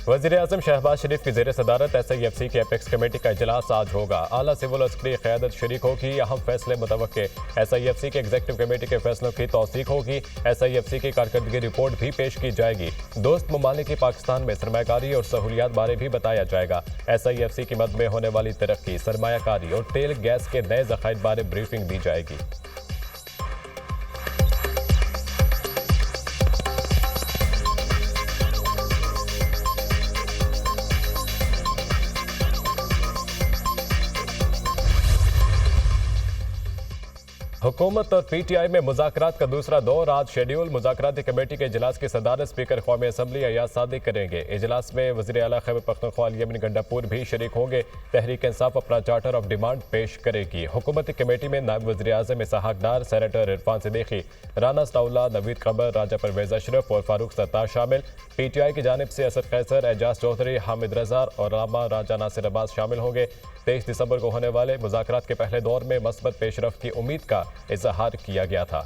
वज़ीर-ए-आज़म शहबाज शरीफ की ज़ेर सदारत SIFC की एपेक्स कमेटी का इजलास आज होगा। आला सिविल अस्करी क़यादत शरीक होगी। अहम फैसले मुतवक्के। SIFC की एग्जीक्यूटिव कमेटी के फैसलों की तौसीक होगी। SIFC की कारकर्दगी रिपोर्ट भी पेश की जाएगी। दोस्त ममालिक की पाकिस्तान में सरमायाकारी और सहूलियात बारे भी बताया जाएगा। SIFC की मद में होने वाली तरक्की, सरमायाकारी और तेल गैस के नए ज़खायर बारे ब्रीफिंग दी जाएगी। हुकूमत और PTI में मुज़ाकरात का दूसरा दौर आज शेड्यूल। मुज़ाकराती कमेटी के इजलास की सदारत स्पीकर कौमी असम्बली अयाज सादिक करेंगे। इजलास में वज़ीर आला खैबर पख्तूनख्वा अली अमन गंडापुर भी शरीक होंगे। तहरीक इंसाफ अपना चार्टर ऑफ डिमांड पेश करेगी। हुकूमती कमेटी में नायब वज़ीर आज़म इसहाक डार, सेनेटर इरफान सिद्दीकी, राना सनाउल्लाह, नवीद कमर, राजा परवेज अशरफ और फारूक सत्तार शामिल। PTI की जानिब से असद कैसर, एजाज चौधरी, हामिद रज़ा और रामा राजा नासिर अब्बास शामिल होंगे। 23 दिसंबर को होने वाले मुज़ाकरात के पहले दौर में मस्बत पेशरफ की उम्मीद का इजहार किया गया था।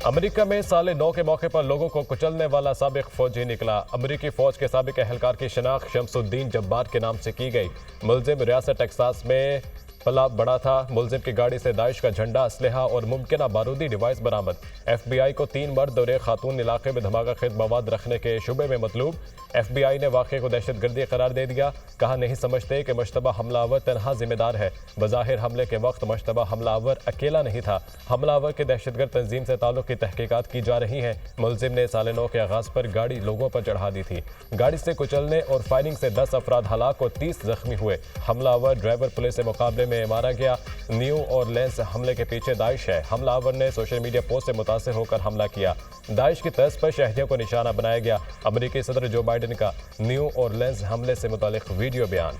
अमेरिका में साल 9 के मौके पर लोगों को कुचलने वाला साबिक फौजी निकला। अमेरिकी फौज के साबिक एहलकार की शनाख्त शमसुद्दीन जब्बार के नाम से की गई। मुलजिम रियासत टेक्सास में पला बड़ा था। मुलजिम की गाड़ी से दाइश का झंडा, असलहा और मुमकिन बारूदी डिवाइस बरामद। FBI को 3 मर्द और 1 खातून इलाके में धमाका खेज मवाद रखने के शुबे में मतलूब। FBI ने वाक़े को दहशतगर्दी करार दे दिया। कहा नहीं समझते कि मुश्तबा हमलावर तनहा जिम्मेदार है। बज़ाहिर हमले के वक्त मुश्तबा हमलावर अकेला नहीं था। हमलावर के दहशतगर्द तंजीम से ताल्लुक़ की तहकीकात की जा रही हैं। मुलजिम ने साल 9 के आगाज़ पर गाड़ी लोगों पर चढ़ा दी थी। गाड़ी से कुचलने और फायरिंग से 10 अफराद हलाक और 30 जख्मी हुए। हमलावर ड्राइवर पुलिस से मुकाबले में मारा गया। न्यू ऑरलिन्स हमले के पीछे दाइश है। हमलावर ने सोशल मीडिया पोस्ट से मुतासिर होकर हमला किया। दाइश की तर्ज पर शहरियों को निशाना बनाया गया। अमेरिकी सदर जो बाइडन का न्यू ऑरलिन्स हमले से मुतालिक वीडियो बयान।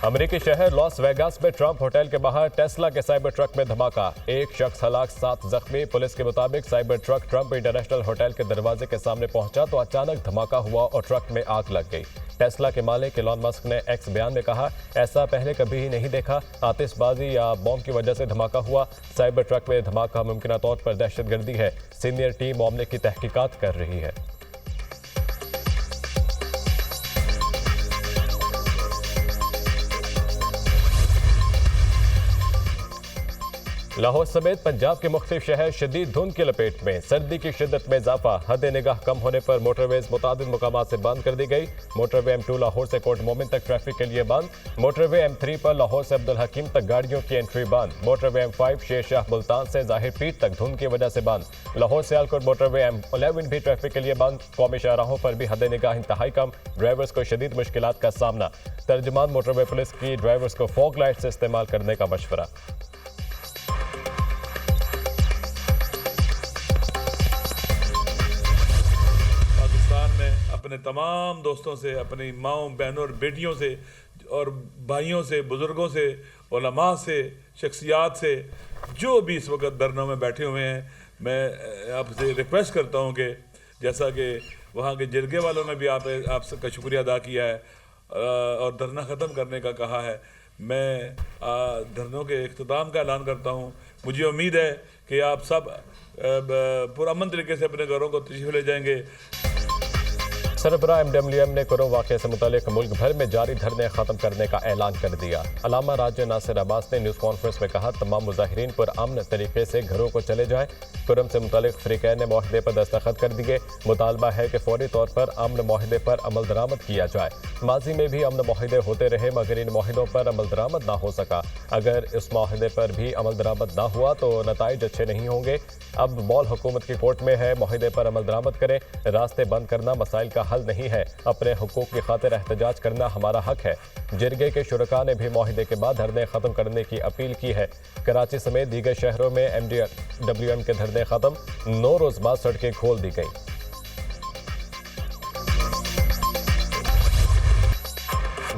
अमेरिकी शहर लॉस वेगास में ट्रंप होटल के बाहर टेस्ला के साइबर ट्रक में धमाका। 1 शख्स हलाक, 7 जख्मी। पुलिस के मुताबिक cyber truck Trump international hotel के दरवाजे के सामने पहुंचा तो अचानक धमाका हुआ और ट्रक में आग लग गई। टेस्ला के मालिक एलन मस्क ने एक्स बयान में कहा, ऐसा पहले कभी ही नहीं देखा। आतिशबाजी या बॉम्ब की वजह से धमाका हुआ। साइबर ट्रक में धमाका मुमकिन तौर पर दहशतगर्दी है। सीनियर टीम मामले की तहकीकात कर रही है। लाहौर समेत पंजाब के मुख्तलिफ शहर शदीद धुंध की लपेट में। सर्दी की शिद्दत में इजाफा। हद निगाह कम होने पर मोटरवेज मुतादिद मुकामात से बंद कर दी गई। मोटरवे M2 लाहौर से कोट मोमिन तक ट्रैफिक के लिए बंद। मोटरवे M3 पर लाहौर से अब्दुल हकीम तक गाड़ियों की एंट्री बंद। मोटरवे M5 शेर शाह मुल्तान से जाहिर पीर तक धुंध की वजह से बंद। लाहौर से सियालकोट मोटरवे M11 भी ट्रैफिक के लिए बंद। कौमी शाहराहों पर भी हद निगाह इंतहाई कम। ड्राइवर्स को शदीद मुश्किलात का सामना। तर्जुमान मोटरवे पुलिस की ड्राइवर्स को फॉग लाइट से इस्तेमाल करने का मशवरा। अपने तमाम दोस्तों से, अपनी माँओं, बहनों और बेटियों से और भाइयों से, बुज़ुर्गों से, उलमा से, शख्सियात से, जो भी इस वक्त धरनों में बैठे हुए हैं, मैं आपसे रिक्वेस्ट करता हूं कि जैसा कि वहाँ के जिरगे वालों ने भी आपका शुक्रिया अदा किया है और धरना ख़त्म करने का कहा है, मैं धरनों के इख्तिताम का ऐलान करता हूँ। मुझे उम्मीद है कि आप सब पुरअमन तरीके से अपने घरों को तशरीफ़ ले जाएंगे। सरबराह MWM ने कोरोना वाक़े से मुतालिक मुल्क भर में जारी धरने ख़त्म करने का ऐलान कर दिया। अलामा राजा नासिर अब्बास ने न्यूज़ कॉन्फ्रेंस में कहा, तमाम मुजाहिरीन पर अमन तरीके से घरों को चले जाएं। कुरम से मुतालिक फ़रीक़ैन ने मुआहदे पर दस्तखत कर दिए। मुतालबा है कि फौरी तौर पर अमन मुआहदे पर अमल दरामद किया जाए। माजी में भी अमन मुआहदे होते रहे मगर इन मुआहदों पर अमल दरामद ना हो सका। अगर इस मुआहदे पर भी अमल दरामद ना हुआ तो नताइज अच्छे नहीं होंगे। अब बॉल हुकूमत की कोर्ट में है, मुआहदे पर अमल दरामद करें। रास्ते बंद करना मसाइल का हल नहीं है। अपने हुकूक की खातिर एहतजाज करना हमारा हक है। जिरगे के शुरका ने भी मुआहदे के बाद धरने ख़त्म करने की अपील की है। कराची समेत दीगर शहरों में MWM के धरने ख़त्म। 9 रोज़ बाद सड़कें खोल दी गई।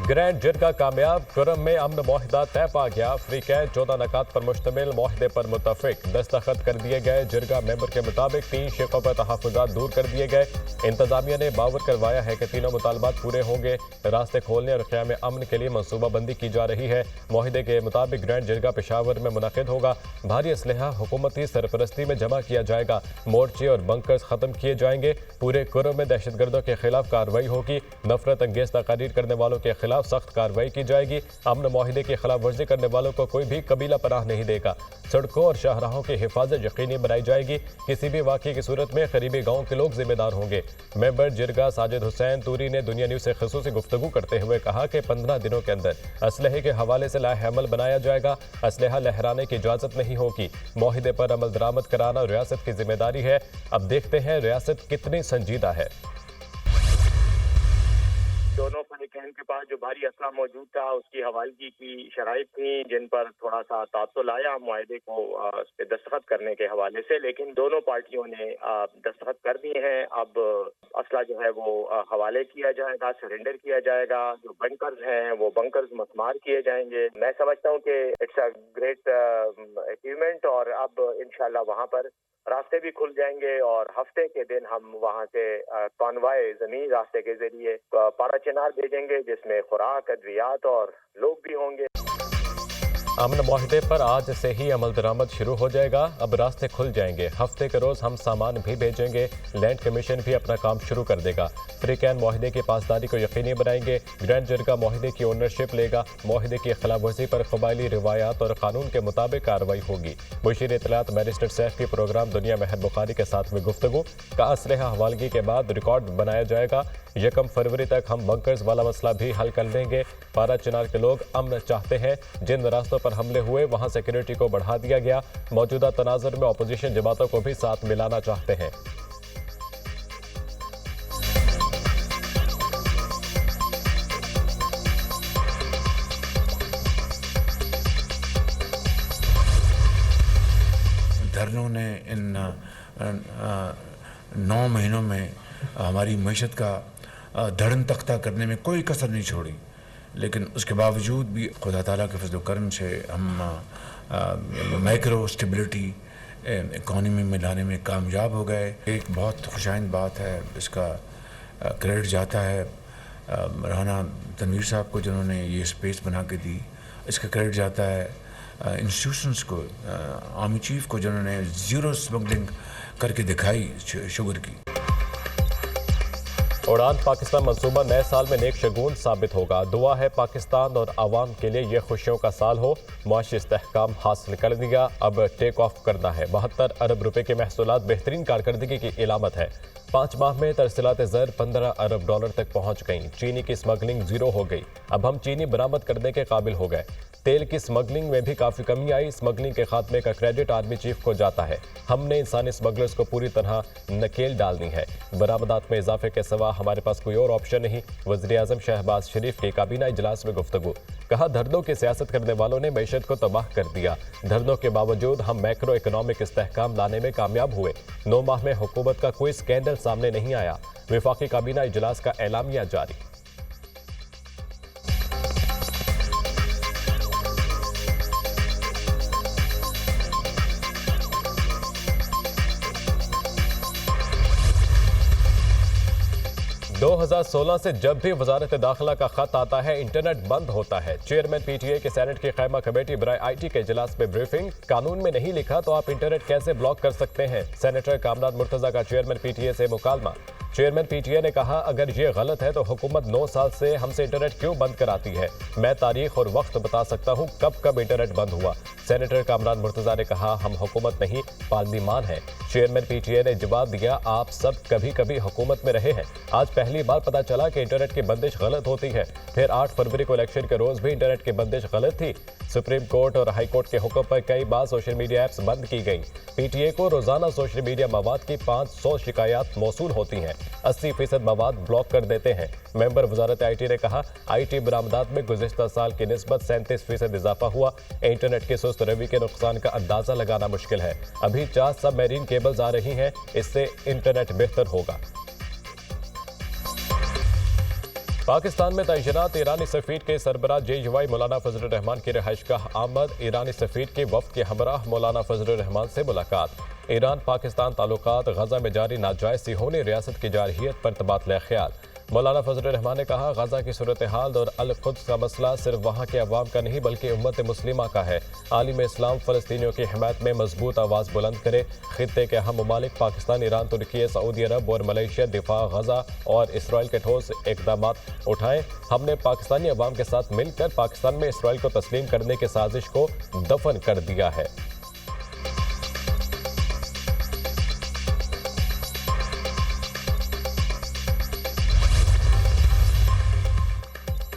ग्रैंड जिरगा कामयाब, कुरम में अमन मुआहिदा तय पा गया। अफ्रीकैन 14 नकात पर मुश्तमिल मुआहिदे पर मुतफिक, दस्तखत कर दिए गए। जिरगा मेंबर के मुताबिक 3 शिकों पर तहफ़्फ़ुज़ात दूर कर दिए गए। इंतजामिया ने बावर करवाया है कि तीनों मुतालबात पूरे होंगे। रास्ते खोलने और क़याम अमन के लिए मनसूबाबंदी की जा रही है। मुआहिदे के मुताबिक ग्रैंड जिरगा पेशावर में मुनक़िद होगा। भारी असलहा हुकूमती सरपरस्ती में जमा किया जाएगा। मोर्चे और बंकर्स ख़त्म किए जाएंगे। पूरे कुरम में दहशतगर्दों के खिलाफ कार्रवाई होगी। नफरत अंगेज तकारीर करने वालों के खिलाफ सख्त कार्रवाई की जाएगी। अमन मुआहिदे की खिलाफ वर्जी करने वालों को कोई भी कबीला पनाह नहीं देगा। सड़कों और शाहराहों की हिफाजत यकीनी बनाई जाएगी। किसी भी वाक़े की सूरत में करीबी गाँव के लोग जिम्मेदार होंगे। मेंबर जिरगा साजिद हुसैन तूरी ने दुनिया न्यूज़ से ख़ुसूसी गुफ्तगू करते हुए कहा कि 15 दिनों के अंदर असलहे के हवाले से लाहेअमल बनाया जाएगा। असलहा लहराने की इजाज़त नहीं होगी। मुआहिदे पर अमल दरामद कराना रियासत की जिम्मेदारी है। अब देखते हैं रियासत कितनी संजीदा है। दोनों फरीकैन के पास जो भारी असला मौजूद था उसकी हवालगी की शराइत थी जिन पर थोड़ा सा तात्तुल आया मुआहिदे को उस पर दस्तखत करने के हवाले से, लेकिन दोनों पार्टियों ने दस्तखत कर दिए हैं। अब असला जो है वो हवाले किया जाएगा, सरेंडर किया जाएगा। जो बंकर्स हैं वो बंकर्स मस्मार किए जाएंगे। मैं समझता हूँ कि इट्स अ ग्रेट अचीवमेंट और अब इंशाल्लाह वहाँ पर रास्ते भी खुल जाएंगे और हफ्ते के दिन हम वहाँ से कॉन्वॉय जमीन रास्ते के जरिए पारा चिनार भेजेंगे जिसमें खुराक, अद्वियात और लोग भी होंगे। अमन मुआहिदे पर आज से ही अमल दरामद शुरू हो जाएगा। अब रास्ते खुल जाएंगे। हफ्ते के रोज़ हम सामान भी भेजेंगे। लैंड कमीशन भी अपना काम शुरू कर देगा। अफ्रीकैन मुआहिदे की पासदारी को यकीनी बनाएंगे। ग्रैंड जिरगा मुआहिदे की ओनरशिप लेगा। मुआहिदे की खिलाफ वर्जी पर कबायली रिवायात और कानून के मुताबिक कार्रवाई होगी। मुशीर इत्तलात बैरिस्टर सैफ की प्रोग्राम दुनिया महर बुखारी के साथ में गुफ्तगू का असलहा हवालगी के बाद रिकॉर्ड बनाया जाएगा। 1 फरवरी तक हम बंकर्स वाला मसला भी हल कर लेंगे। पारा चिनार के लोग अमन चाहते हैं। जिन रास्तों पर हमले हुए वहां सिक्योरिटी को बढ़ा दिया गया। मौजूदा तनाजुर में अपोजिशन जमातों को भी साथ मिलाना चाहते हैं। धरनों ने इन 9 महीनों में हमारी मैशत का धड़न तख्ता करने में कोई कसर नहीं छोड़ी, लेकिन उसके बावजूद भी खुदा ताला के फजल करम से हम माइक्रो स्टेबिलिटी इकॉनमी में लाने में कामयाब हो गए। एक बहुत खुशाइंद बात है, इसका क्रेडिट जाता है राना तनवीर साहब को जिन्होंने ये स्पेस बना के दी। इसका क्रेडिट जाता है इंस्टीट्यूशंस को, आर्मी चीफ को जिन्होंने ज़ीरो स्मगलिंग करके दिखाई शुगर की। उड़ान पाकिस्तान मंसूबा नए साल में नेक शगुन साबित होगा। दुआ है पाकिस्तान और आवाम के लिए यह खुशियों का साल हो। मुआशी इस्तेहकाम हासिल कर दिया, अब टेक ऑफ करना है। 72 अरब रुपए के महसूलात बेहतरीन कारकर्दगी की इलामत है। 5 माह में तरसीलात ज़र 15 अरब डॉलर तक पहुंच गई। चीनी की स्मगलिंग जीरो हो गई। अब हम चीनी बरामद करने के काबिल हो गए। तेल की स्मगलिंग में भी काफ़ी कमी आई। स्मगलिंग के खात्मे का क्रेडिट आर्मी चीफ को जाता है। हमने इंसानी स्मगलर्स को पूरी तरह नकेल डालनी है। बरामदात में इजाफे के सिवा हमारे पास कोई और ऑप्शन नहीं। वज़ीर-ए-आज़म शहबाज शरीफ के काबीना इजलास में गुफ्तगू, कहा धरनों की सियासत करने वालों ने मैशत को तबाह कर दिया। धरनों के बावजूद हम मैक्रो इकनॉमिक इस्तेहकाम लाने में कामयाब हुए। 9 माह में हुकूमत का कोई स्कैंडल सामने नहीं आया। वफाकी काबीना इजलास का एलामिया जारी। दो 2016 से जब भी वजारत दाखिला का खत आता है इंटरनेट बंद होता है। चेयरमैन पीटीए के सेनेट की खैमा कमेटी बराए आईटी के इजलास में ब्रीफिंग, कानून में नहीं लिखा तो आप इंटरनेट कैसे ब्लॉक कर सकते हैं। सेनेटर कामरान मुर्तजा का चेयरमैन पीटीए से मुकालमा। चेयरमैन पीटीए ने कहा अगर ये गलत है तो हुकूमत 9 साल से हमसे इंटरनेट क्यों बंद कराती है। मैं तारीख और वक्त बता सकता हूँ कब इंटरनेट बंद हुआ। सेनेटर कामरान मुर्तजा ने कहा हम हुकूमत नहीं पार्लिमान है। चेयरमैन पीटीए ने जवाब दिया आप सब कभी कभी हुकूमत में रहे हैं। आज पहली बार पता चला कि इंटरनेट की बंदिश गलत होती है। फिर 8 फरवरी को इलेक्शन के रोज भी इंटरनेट की बंदिश गलत थी। सुप्रीम कोर्ट और हाई कोर्ट के हुक्म पर कई बार सोशल मीडिया ऐप्स बंद की गई। पीटीए को रोजाना सोशल मीडिया मवाद की 500 शिकायत मौसूल होती हैं। 80% मवाद ब्लॉक कर देते हैं। मेंबर वजारत आईटी ने कहा आईटी बरामदात में गुज़िश्ता साल की निस्बत 37% इजाफा हुआ। इंटरनेट के सुस्त रवि के नुकसान का अंदाजा लगाना मुश्किल है। अभी 4 सबमरीन केबल्स आ रही हैं, इससे इंटरनेट बेहतर होगा। पाकिस्तान में तैनात ईरानी सफीर के सरबराह JUI मौलाना फजलुर रहमान की रिहाइशगाह आमद। ईरानी सफीर के वफ्द के हमराह मौलाना फजलुर रहमान से मुलाकात। ईरान पाकिस्तान ताल्लुकात गजा में जारी नाजायज सिहोनी रियासत की जारहियत पर तबादला ख्याल। मौलाना फजलुर रहमान ने कहा, गजा की सूरत हाल और अल-कुद्स का मसला सिर्फ वहाँ के अवाम का नहीं बल्कि उम्मत मुस्लिमा का है। आलिम इस्लाम फ़लस्तीनियों की हिमायत में मजबूत आवाज़ बुलंद करे। खित्ते के अहम ममालिक पाकिस्तान, ईरान, तुर्की, सऊदी अरब और मलेशिया दिफा, गजा और इसराइल के ठोस इक़दाम उठाएं। हमने पाकिस्तानी अवाम के साथ मिलकर पाकिस्तान में इसराइल को तस्लीम करने की साजिश को दफन कर दिया है।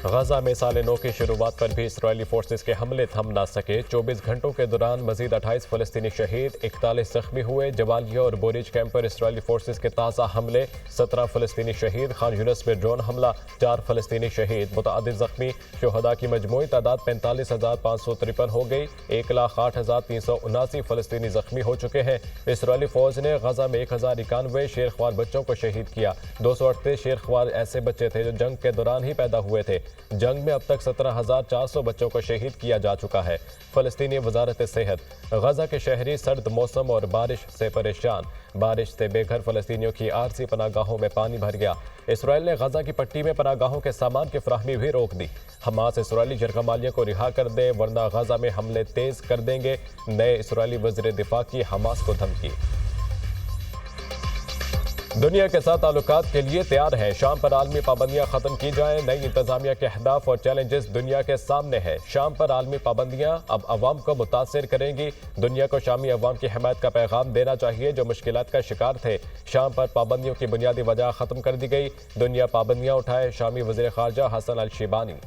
गजा में साल नौ की शुरुआत पर भी इसराइली फोर्सेस के हमले थम ना सके। 24 घंटों के दौरान मजीद 28 फलस्तीनी शहीद, 41 जख्मी हुए। जबालिया और बोरिज कैंप पर इसराइली फोर्सेस के ताज़ा हमले, 17 फलस्तीनी शहीद। खान यूनिस में ड्रोन हमला, 4 फलस्तीनी शहीद, मुतअद्दिद जख्मी। शुहदा की मजमूई तादाद 45,553 हो गई। 1,08,379 फलस्तीनी जख्मी हो चुके हैं। इसराइली फौज ने गजा में 1,091 शेरख्वार बच्चों को शहीद किया। 238 शेरख्वार ऐसे बच्चे थे जो जंग के दौरान ही पैदा हुए थे। जंग में अब तक 17,400 बच्चों को शहीद किया जा चुका है। फलस्तीनी वजारत सेहत, गजा के शहरी सर्द मौसम और बारिश से परेशान। बारिश से बेघर फलस्तीनियों की आरसी पनागाहों में पानी भर गया। इसराइल ने गजा की पट्टी में पनागाहों के सामान की फराहमी भी रोक दी। हमास इसराइली जरगमालियों को रिहा कर दे वरना गजा में हमले तेज कर देंगे। नए इसराइली वज़ीर दिफा की हमास को धमकी। दुनिया के साथ ताल्लुकात के लिए तैयार है। शाम पर आलमी पाबंदियां खत्म की जाएं। नई इंतजामिया के अहदाफ और चैलेंजेस दुनिया के सामने है। शाम पर आलमी पाबंदियां अब अवाम को मुतासिर करेंगी। दुनिया को शामी अवाम की हिमायत का पैगाम देना चाहिए जो मुश्किलात का शिकार थे। शाम पर पाबंदियों की बुनियादी वजह खत्म कर दी गई। दुनिया पाबंदियां उठाए, शामी वज़ीर ख़ारजा हसन अल शिबानी।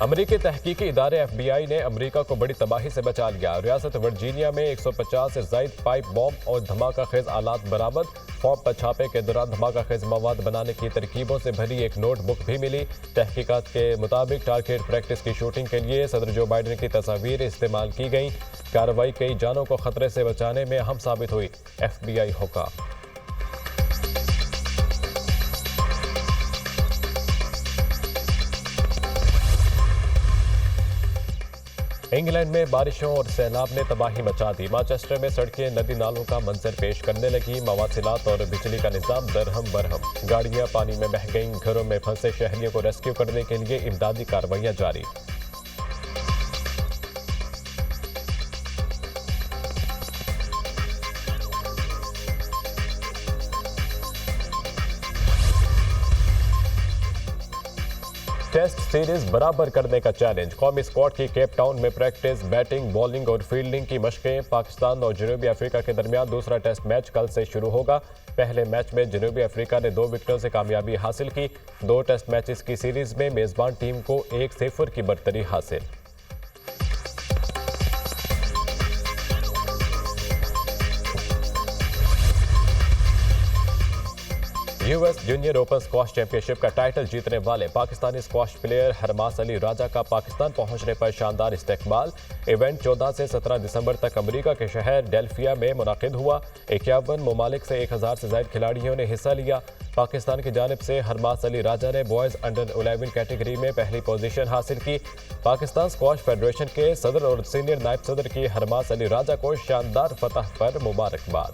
अमरीकी तहकीकी इदारे FBI ने अमरीका को बड़ी तबाही से बचा लिया। रियासत वर्जीनिया में 150 से ज़ायद पाइप बॉम्ब और धमाका खेज आलात बरामद। फॉर्म पर छापे के दौरान धमाका खेज मवाद बनाने की तरकीबों से भरी एक नोटबुक भी मिली। तहकीकात के मुताबिक टारगेट प्रैक्टिस की शूटिंग के लिए सदर जो बाइडन की तस्वीर इस्तेमाल की गई। कार्रवाई कई जानों को खतरे से बचाने में अहम साबित हुई। FBI हुक्म। इंग्लैंड में बारिशों और सैलाब ने तबाही मचा दी। मैनचेस्टर में सड़कें नदी नालों का मंजर पेश करने लगी। मवासिलात और बिजली का निजाम दरहम बरहम। गाड़ियां पानी में बह गईं। घरों में फंसे शहरियों को रेस्क्यू करने के लिए इमदादी कार्रवाइयां जारी। टेस्ट सीरीज बराबर करने का चैलेंज। कौमी स्क्वाड की केप टाउन में प्रैक्टिस, बैटिंग, बॉलिंग और फील्डिंग की मशकें। पाकिस्तान और जनूबी अफ्रीका के दरमियान दूसरा टेस्ट मैच कल से शुरू होगा। पहले मैच में जनूबी अफ्रीका ने 2 विकेटों से कामयाबी हासिल की। 2 टेस्ट मैचेस की सीरीज में मेजबान टीम को 1-0 की बरतरी हासिल। US junior open squash championship का टाइटल जीतने वाले पाकिस्तानी स्क्वाश प्लेयर हरमास अली राजा का पाकिस्तान पहुंचने पर शानदार इस्तकबाल। इवेंट 14 से 17 दिसंबर तक अमेरिका के शहर डेल्फिया में मुनाकिद हुआ। 51 ममालिक से 1000 से ज्यादा खिलाड़ियों ने हिस्सा लिया। पाकिस्तान की जानिब से हरमास अली राजा ने बॉयज अंडर 11 कैटेगरी में पहली पोजीशन हासिल की। पाकिस्तान स्क्वाश फेडरेशन के सदर और सीनियर नायब सदर की हरमास अली राजा को शानदार फतह पर मुबारकबाद।